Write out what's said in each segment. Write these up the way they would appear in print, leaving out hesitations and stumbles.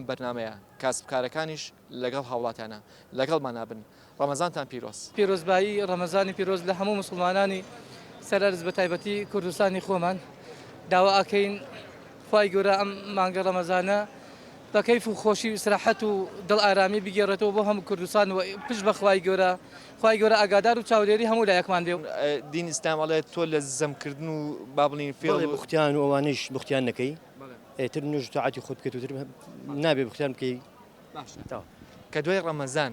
بەرنامەیە کاسبکارەکانیش لەگەڵ هاوڵاتیانە لەگەڵمان نابن ڕەمەزانتان پیرۆز. پیرۆزبایی ڕەمەزانی پیرۆز لە هەموو مسلمانانی سەرەرز بە تایبەتی کوردستانی خۆمان داوا ئەکەین خوای گەورە ئەم مانگە ڕەمەزانە بە کەیف و خۆشی و سراحەت و دڵ ئارامی بگێڕێتەوە بۆ هەموو کوردستان و پشت بە خوای گەورە ئاگادار و چاودێری هەموو لایەکمان بێ. دین ئیسلام ئەڵێ تۆ لە زەمکردن و با بڵین فێڵ بختیان و ئەوانەیش بختیان نەکەی تر نوێژ تاعاتی خۆت بکەیت و تر نابێ بختیان بکەی. کە دوای ڕەمەزان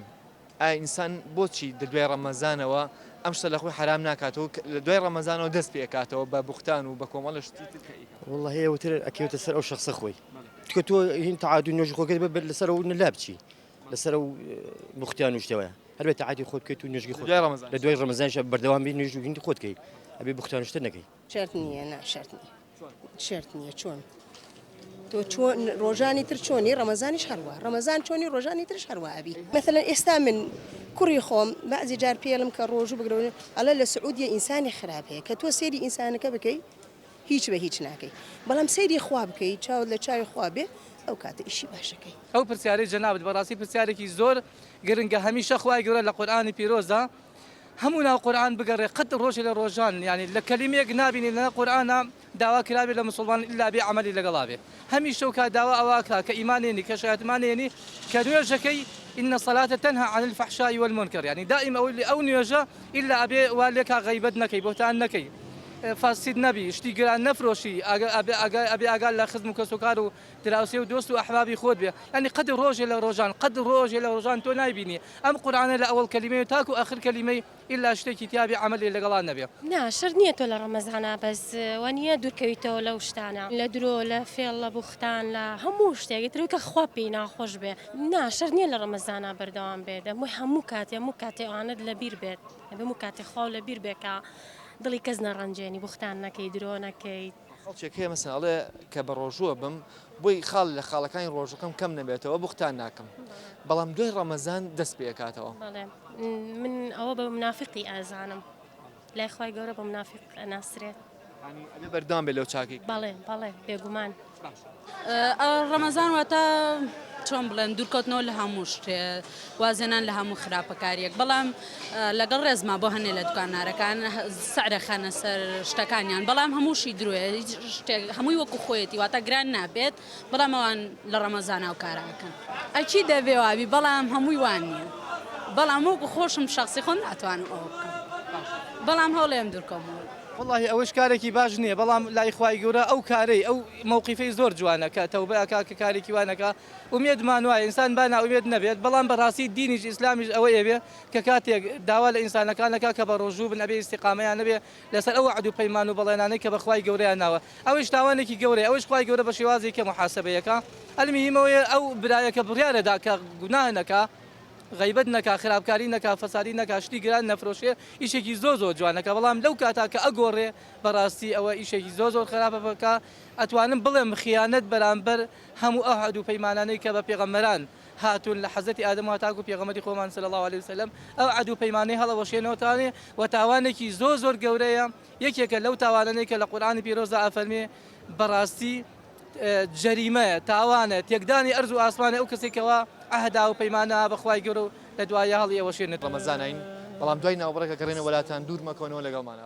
ئایا ئینسان بۆچی دوای ڕەمەزانەوە ئەم شتە لە خۆی حرام ناکاتەوە لە دوای ڕەمەزانەوە دەست پێ ئەکاتەوە بە بوختان و بە کۆمەڵە شتی والله هەیەوتر ئەکەوتە سەر ئەو شخصە خۆی تکە تۆ هین تەعادی نوێژ خۆکەت بە لەسەر ئەو نەلا بچی لەسەر ئەو بختیان و شتەوەیە هەربێت تەعادی خۆت بکەیت و نوێژی خۆت لە دوای ڕەمەزانش بەردەوام بی نوێژ و گیندی خۆت بکەیت ئەبێ بختیان و شتە نەکەی. شەرت نییە نا شەرت نییە چۆن تۆ چۆن ڕۆژانی تر چۆنی ڕەمەزانیش هەروە ڕەمەزان چۆنی ڕۆژانی ترش هەروە ئەبی مثلا ئێستا من کوڕی خۆم بەعزی جار پێڵم کە ڕۆژوو بگرەوە ئەلە لە سعودیە ئینسانی خراپ هەیە کە تۆ سێری ئینسانەکە بکەی هیچ بە هیچ ناکەی بەڵام سەیری خوا بکەی چاوت لە چاوی خوا بێ ئەو کاتە ئیشی باشەکەی. ئەو پرسیارەی جەنابەت بەڕاستی پرسیارێکی زۆر گرنگە هەمیشە خوای گەورە لە قورئانی پیرۆزە هەموو ناو قورئان بگەڕێ قەت ڕۆژێ لە ڕۆژان یعنی لە کەلیمەیەک نابینی لە قورئانە داوا کرابێ لە مسلمان ئیلا بێ عەمەلی لەگەڵا بێ هەمیشە و کا داوا ئەوە کە ئیمانێنی کە شایەتمانێنی کە نوێژەکەی إن الصلاة تنهى عن الفحشاء والمنكر يعني دائما أو نيوجا إلا أبي والك غيبت نكي بوتان نكي فاسد نبي اشتغال نفروشي أبي أقال لا خدمة كسكر ودراسة ودوست وأحبابي خود بيه يعني قد روج إلى روجان قد روج إلى روجان تو نايبيني أم قرآن لا أول كلمة تاكو آخر كلمة إلا اشتكي تابي عمل اللي قال النبي. نا شرنية ولا رمضان بس ونيا دور كويتو ولا وشتانا لا درو لا في الله بختان لا هموش تيجي تروك خوابينا خوش به نا شرنية لرمضان بردوام بيد مو كاتي أنا لبير بيت مو كاتي خال لبير بكا دڵی کەس نەڕەنجێنی بوختان نەکەی درۆ نەکەیت خەڵکێک هەیە مەسەڵەن ئەڵێ کە بە ڕۆژووە بم بۆی خاڵ لە خاڵەکانی ڕۆژەکەم کەم نەبێتەوە بوختان ناکەم بەڵام دوای ڕەمەزان دەست پێ ئەکاتەوە. بەڵێ من ئەوە بە منافقی ئازانم لای خوای گەورە بە منافق ئەناسرێت ئەبێ بەردەوام بێ لەو چاکی. بەڵێ بێگومان. ڕەمەزان واتە چۆن بڵێن دوورکەوتنەوە لە هەموو شتێ وازێنان لە هەموو خراپەکاریەک بەڵام لەگەڵ ڕێزما بۆ هەنێ لە دوکانارەکان سەعرەخەنە سەر شتەکانیان بەڵام هەمووشی درۆیە هەمووی وەکو خۆیەتی واتە گران نابێت بەڵام ئەوان لە ڕەمەزانە و کاراکەن ئەچی دەبێ وابی بەڵام هەمووی وان نییە بەڵام وەکو خۆشم شخصی خۆم ناتوانم ئەوە بکەم بەڵام هەوڵێم دوورکەمەوە. والله ئەوەش کارێکی باش نییە بەڵام لای خوای گەورە ئەو کارەی ئەو مووقیفەی زۆر جوانە کە تەوبەیەکە کە کارێکی وانەکە ومێدمان وایە ئینسان با ناومێد نەبێت بەڵام بەڕاستی دینیش ئیسلامیش ئەوەیە بێ کە کاتێک داوا لە ئینسانەکانەکە کە بە ڕۆژوو بن ئەبێ ئیستیقامەیان نەبێ لەسەر ئەو عەهد و پەیمان و بەڵێنانەی کە بە خوای گەورەیان ناوە ئەوەش تاوانێکی گەورەیە ئەوەش خوای گەورە بە شێوازێکی کە محاسبەیەکە ئەلمیهمەوەیە ئەو برایەکە بڕیارەدا کە گوناه نەکا غیبت نەکا خراپکاری نەکا فەسادی نەکا شتی گران نەفرۆشێ ئیشێکی زۆر جوانەکە بەڵام لەو کاتا کە ئەگۆڕێ بەڕاستی ئەوە ئیشێکی زۆر خراپە بکە ئەتوانم بڵێم خیانەت بەرامبەر هەموو ئەو عەهد و پەیمانانەی کە بە پێغەمبەران هاتون لە حەزەتی ئادەم و تاکو پێغەمبەری خۆمان صلی الله علیه وسلم ئەو عەهد و پەیمانەی هەڵەوەشێنەوەتانێ و تاوانێکی زۆر گەورەیە یەکێکە لەو تاوانانەی کە لە قورئانی پیرۆزدا ئەفەرمێ بەڕاستی جەریمەیە تاوانە تێکدانی ئەرز و ئاسمانە ئەو کەسێکەوە عەهدا و پەیمانە بەخوای گەورە لە دوای هەڵی ئەوەشێنێت ڕەمەزانین بەڵام دوای ناوبڕێکە گەڕێنە وڵاتان دوور مەکەونەوە لەگەڵمانە.